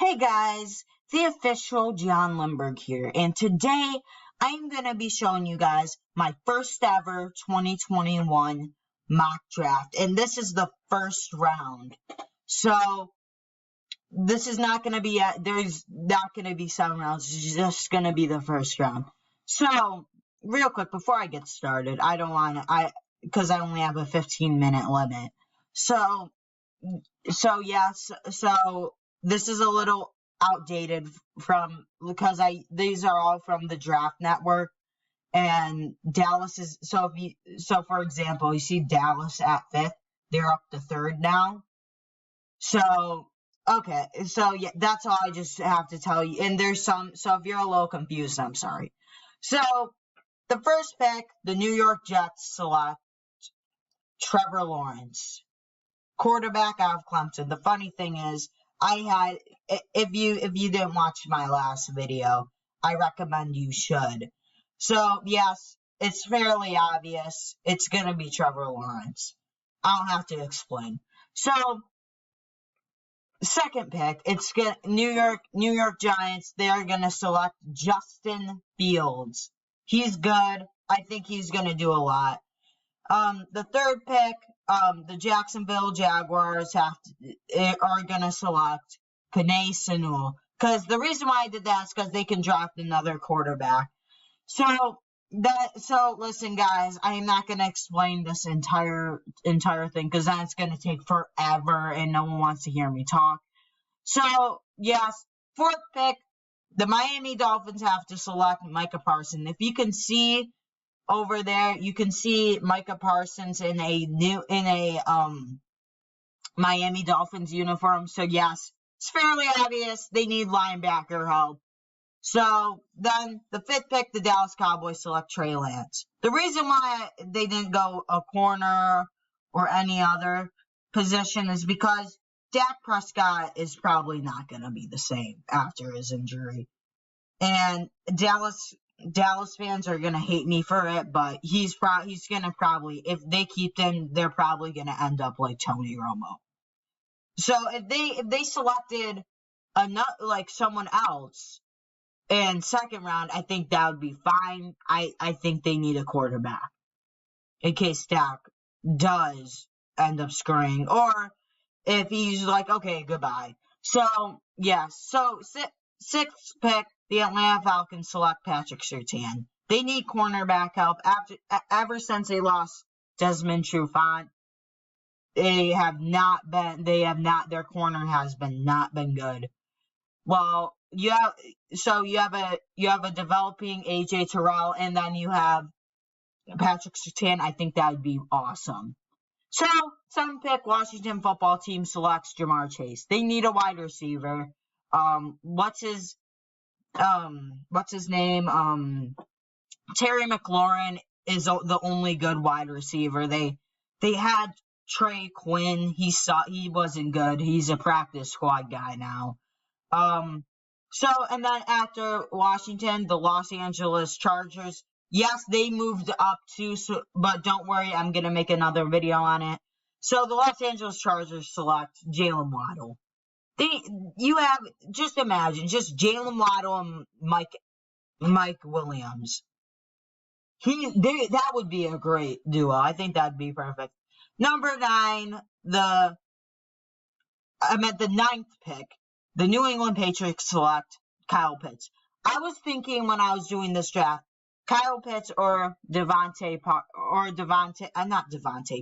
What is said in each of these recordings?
Hey guys, the official John Lindbergh here, and today I'm going to be showing you guys my first ever 2021 mock draft, and this is the first round. So, this is not going to be, there's not going to be 7 rounds, it's just going to be the first round. So, real quick, before I get started, because I only have a 15-minute limit. So this is a little outdated because these are all from the Draft Network, and Dallas is, so for example, you see Dallas at 5th, they're up to 3rd now. So, okay, so yeah, that's all I just have to tell you, and there's so if you're a little confused, I'm sorry. So, the first pick, the New York Jets select Trevor Lawrence, quarterback out of Clemson. The funny thing is, if you didn't watch my last video, I recommend you should. So, yes, it's fairly obvious. It's going to be Trevor Lawrence. I don't have to explain. So, second pick, it's New York Giants. They're going to select Justin Fields. He's good. I think he's going to do a lot. The third pick, the Jacksonville Jaguars are going to select Penei Sewell. Because the reason why I did that is because they can draft another quarterback. So listen, guys, I am not going to explain this entire thing because that's going to take forever and no one wants to hear me talk. So, yes, fourth pick, the Miami Dolphins have to select Micah Parsons. If you can see over there, you can see Micah Parsons in a Miami Dolphins uniform. So yes, it's fairly obvious they need linebacker help. So then the fifth pick, the Dallas Cowboys select Trey Lance. The reason why they didn't go a corner or any other position is because Dak Prescott is probably not going to be the same after his injury. And Dallas fans are going to hate me for it, but he's going to probably, if they keep him, they're probably going to end up like Tony Romo. So if they selected someone else in second round, I think that would be fine. I think they need a quarterback in case Dak does end up screwing, or if he's like, okay, goodbye. So, yes. So, sixth pick, the Atlanta Falcons select Patrick Surtain. They need cornerback help. Ever since they lost Desmond Trufant, their corner has not been good. Well, you have a developing AJ Terrell, and then you have Patrick Surtain. I think that would be awesome. So, seventh pick, Washington football team selects Jamar Chase. They need a wide receiver. What's his name? Terry McLaurin is the only good wide receiver. They had Trey Quinn. He wasn't good. He's a practice squad guy now. And then after Washington, the Los Angeles Chargers. Yes, they moved up too, but don't worry, I'm going to make another video on it. So the Los Angeles Chargers select Jalen Waddle. Just imagine, just Jalen Waddle and Mike Williams. That would be a great duo. I think that'd be perfect. Number 9, the 9th pick, the New England Patriots select Kyle Pitts. I was thinking when I was doing this draft, Kyle Pitts or not Devontae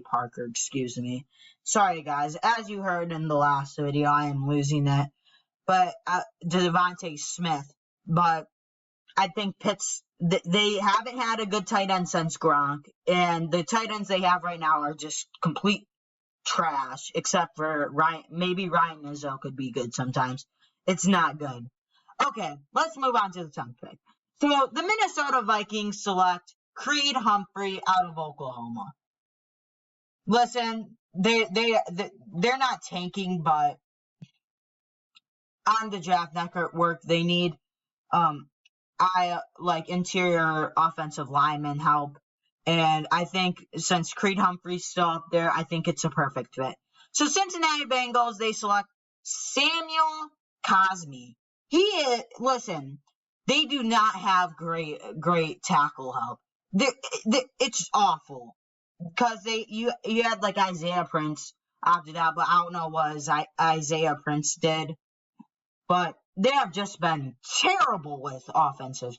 Parker, excuse me. Sorry, guys. As you heard in the last video, I am losing it. But Devontae Smith. But I think Pitts, they haven't had a good tight end since Gronk. And the tight ends they have right now are just complete trash, except for Ryan. Maybe Ryan Izzo could be good sometimes. It's not good. Okay, let's move on to the 10th pick. So, the Minnesota Vikings select Creed Humphrey out of Oklahoma. Listen, they're not tanking, but on the Draft Network, they need interior offensive lineman help. And I think since Creed Humphrey's still up there, I think it's a perfect fit. So, Cincinnati Bengals, they select Samuel Cosme. Listen, they do not have great tackle help. It's awful. Because you had like Isaiah Prince opted out, but I don't know what Isaiah Prince did. But they have just been terrible with offensive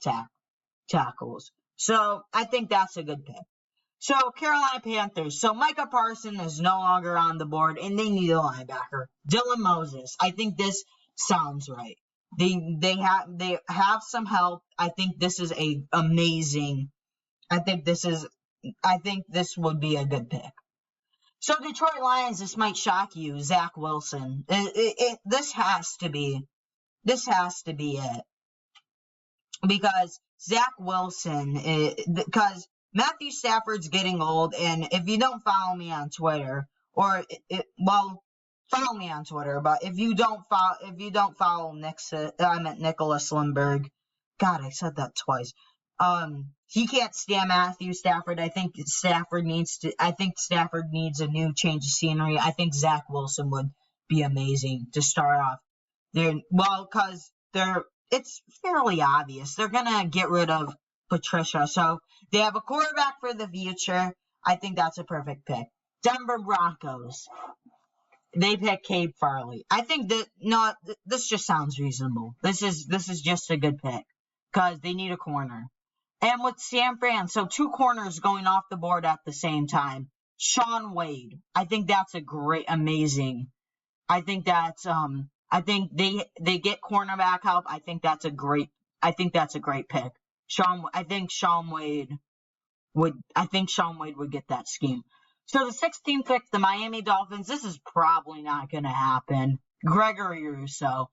tackles. So I think that's a good pick. So Carolina Panthers. So Micah Parsons is no longer on the board, and they need a linebacker. Dylan Moses. I think this sounds right. They have some help. I think this is amazing. I think this would be a good pick. So Detroit Lions, this might shock you, Zach Wilson. This has to be it. Because Zach Wilson, because Matthew Stafford's getting old, and if you don't follow me on Twitter, follow me on Twitter, but if you don't follow Nicholas Lindbergh. God, I said that twice. He can't stand Matthew Stafford. I think Stafford needs a new change of scenery. I think Zach Wilson would be amazing to start off. Because it's fairly obvious. They're gonna get rid of Patricia. So they have a quarterback for the future. I think that's a perfect pick. Denver Broncos. They pick Cade Farley. I think this just sounds reasonable. This is just a good pick. Because they need a corner. And with San Fran, so 2 corners going off the board at the same time. Shaun Wade. I think that's amazing. I think that's I think they get cornerback help. I think that's a great pick. I think Shaun Wade would get that scheme. So the 16th pick, the Miami Dolphins. This is probably not going to happen. Gregory Rousseau.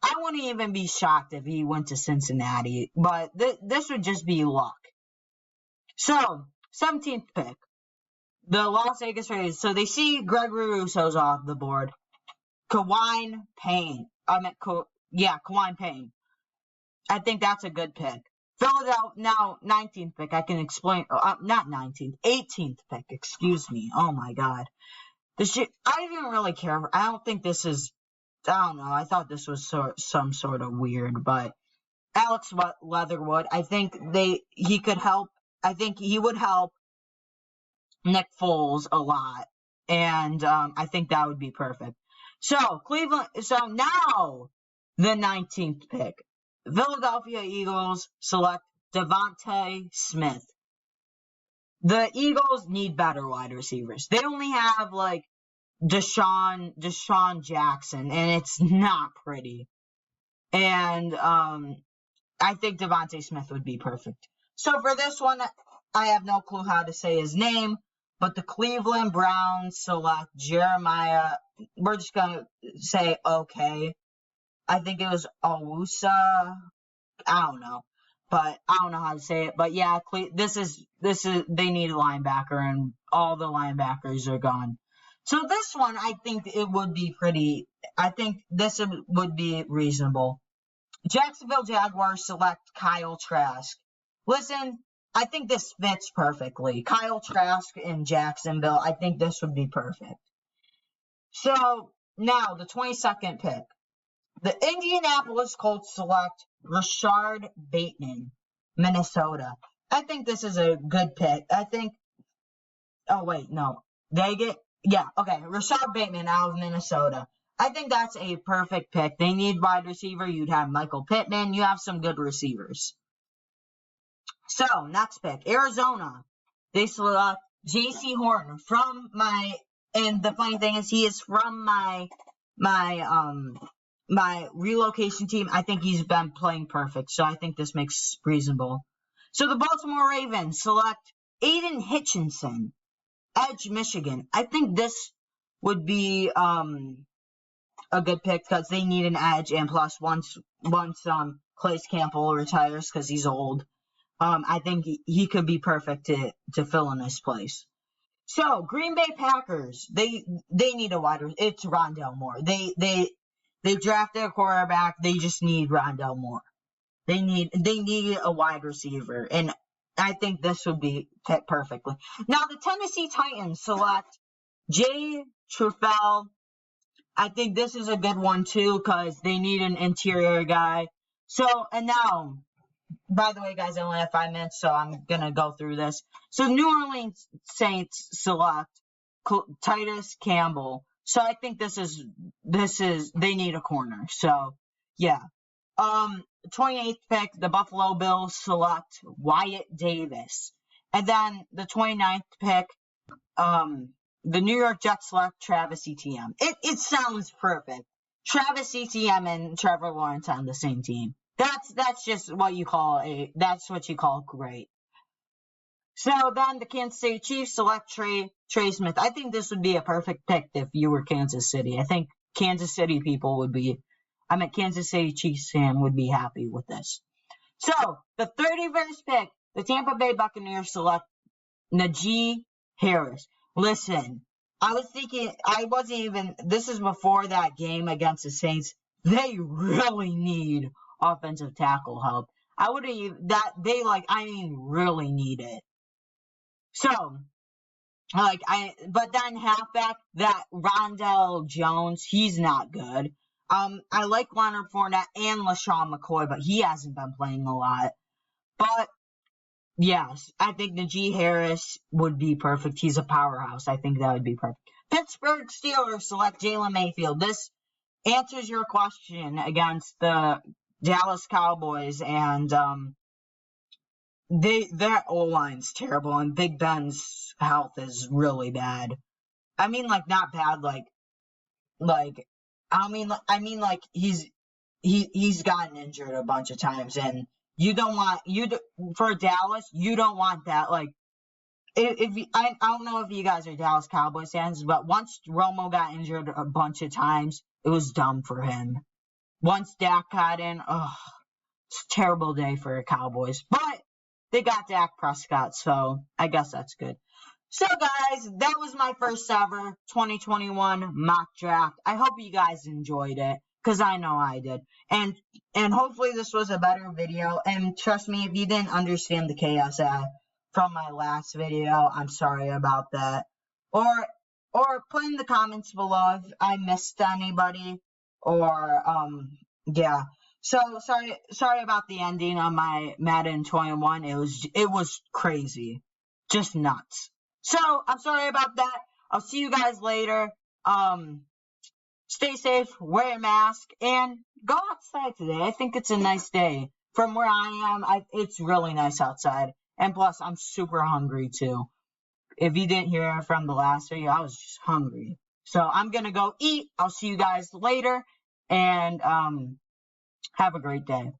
I wouldn't even be shocked if he went to Cincinnati, but this would just be luck. So, 17th pick, the Las Vegas Raiders. So they see Gregory Rousseau's off the board. Kawine Payne. Kawine Payne. I think that's a good pick. Philadelphia, now 19th pick. I can explain. Not 19th, 18th pick. Excuse me. Oh my God. I didn't really care. I don't think this is. I don't know. I thought this was some sort of weird, but Alex Leatherwood, I think he could help. I think he would help Nick Foles a lot, and I think that would be perfect. So Cleveland. So now the 19th pick, Philadelphia Eagles select Devontae Smith. The Eagles need better wide receivers. They only have like Deshaun Jackson, and it's not pretty. And I think Devontae Smith would be perfect. So for this one, I have no clue how to say his name, but the Cleveland Browns select Jeremiah. We're just gonna say okay. I think it was Owusa. I don't know, but I don't know how to say it. But yeah, this is they need a linebacker, and all the linebackers are gone. So this one, I think it would be pretty. I think this would be reasonable. Jacksonville Jaguars select Kyle Trask. Listen, I think this fits perfectly. Kyle Trask in Jacksonville, I think this would be perfect. So now the 22nd pick. The Indianapolis Colts select Rashard Bateman, Minnesota. I think this is a good pick. Rashard Bateman out of Minnesota. I think that's a perfect pick. They need wide receiver. You'd have Michael Pittman. You have some good receivers. So, next pick, Arizona. They select J.C. Horton and the funny thing is he is from my relocation team. I think he's been playing perfect, so I think this makes reasonable. So the Baltimore Ravens select Aiden Hutchinson, edge Michigan. I think this would be a good pick because they need an edge, and plus once Calais Campbell retires because he's old, I think he could be perfect to fill in his place. So Green Bay Packers, they need a wide receiver. It's Rondale Moore. They drafted a quarterback. They just need Rondale Moore. They need a wide receiver, and I think this would be fit perfectly. Now the Tennessee Titans select Jay Trufel I think this is a good one too, because they need an interior guy. So, and now, by the way, guys, I only have 5 minutes, so I'm going to go through this. So, New Orleans Saints select Titus Campbell. So, I think this is, they need a corner. So, yeah. 28th pick, the Buffalo Bills select Wyatt Davis. And then the 29th pick, the New York Jets select Travis Etienne. It sounds perfect. Travis Etienne and Trevor Lawrence on the same team. That's just what you call that's what you call great. So then the Kansas City Chiefs select Trey Smith. I think this would be a perfect pick if you were Kansas City. I think Kansas City people would be, Kansas City Chiefs fan would be happy with this. So the 31st pick, the Tampa Bay Buccaneers select Najee Harris. Listen, I was thinking, this is before that game against the Saints. They really need offensive tackle help. Really need it. So, but then halfback, that Rondell Jones, he's not good. I like Leonard Fournette and LaShawn McCoy, but he hasn't been playing a lot. But, yes, I think Najee Harris would be perfect. He's a powerhouse. I think that would be perfect. Pittsburgh Steelers select Jalen Mayfield. This answers your question against the Dallas Cowboys, and their O-line's terrible, and Big Ben's health is really bad. Not bad, he's gotten injured a bunch of times, and for Dallas, you don't want that. I don't know if you guys are Dallas Cowboys fans, but once Romo got injured a bunch of times, it was dumb for him. Once Dak got in, it's a terrible day for the Cowboys. But they got Dak Prescott, so I guess that's good. So, guys, that was my first ever 2021 mock draft. I hope you guys enjoyed it, because I know I did. And hopefully this was a better video. And trust me, if you didn't understand the KSI from my last video, I'm sorry about that. Or put in the comments below if I missed anybody. Or, yeah. So, sorry about the ending on my Madden 21. It was crazy. Just nuts. So, I'm sorry about that. I'll see you guys later. Stay safe, wear a mask, and go outside today. I think it's a nice day. From where I am, it's really nice outside. And plus, I'm super hungry, too. If you didn't hear from the last video, I was just hungry. So, I'm gonna go eat. I'll see you guys later. And, have a great day.